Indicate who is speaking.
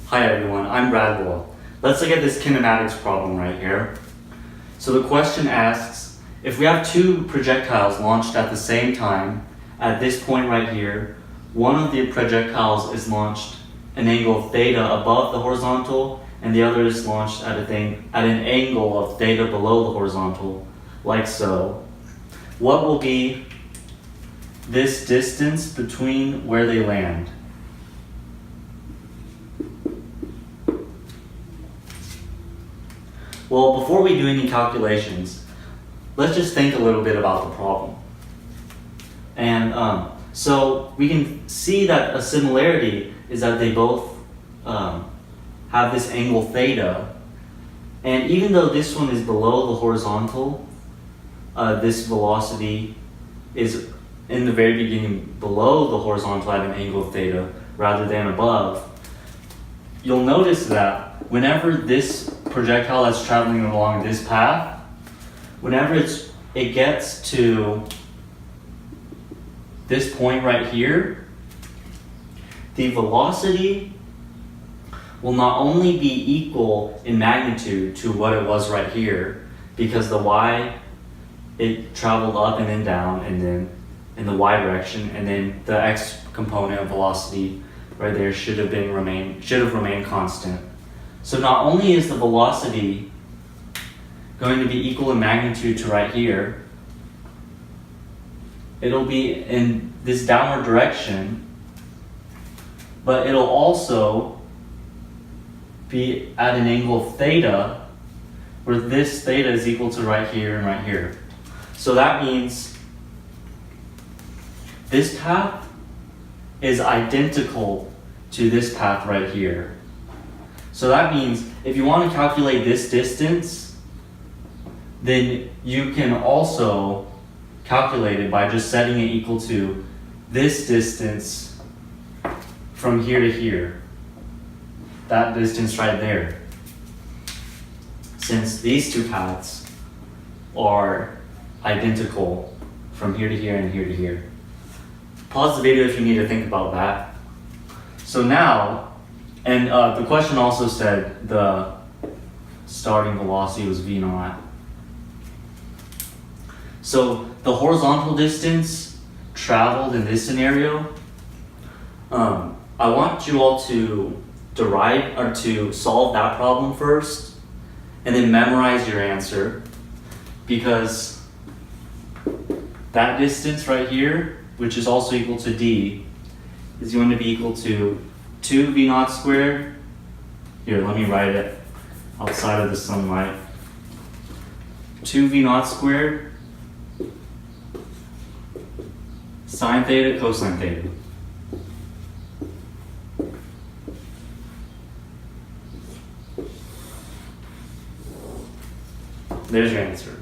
Speaker 1: Hi everyone, I'm Bradwell. Let's look at this kinematics problem right here. So the question asks, if we have two projectiles launched at the same time, at this point right here, one of the projectiles is launched an angle of theta above the horizontal, and the other is launched at an angle of theta below the horizontal, like so. What will be this distance between where they land? Well, before we do any calculations, let's just think a little bit about the problem. And so we can see that a similarity is that they both have this angle theta, and even though this one is below the horizontal, this velocity is in the very beginning below the horizontal at an angle of theta rather than above. You'll notice that whenever this projectile that's traveling along this path, whenever it gets to this point right here, the velocity will not only be equal in magnitude to what it was right here, because the y, it traveled up and then down and then in the y direction, and then the x component of velocity right there should have remained constant. So not only is the velocity going to be equal in magnitude to right here, it'll be in this downward direction, but it'll also be at an angle of theta, where this theta is equal to right here and right here. So that means this path is identical to this path right here. So that means if you want to calculate this distance, then you can also calculate it by just setting it equal to this distance from here to here. That distance right there. Since these two paths are identical from here to here and here to here. Pause the video if you need to think about that. So now, and the question also said the starting velocity was v naught. So the horizontal distance traveled in this scenario, I want you all to derive or to solve that problem first and then memorize your answer, because that distance right here, which is also equal to d, is going to be equal to 2 v naught squared. Here, let me write it outside of the sunlight. 2 v naught squared sine theta cosine theta. There's your answer.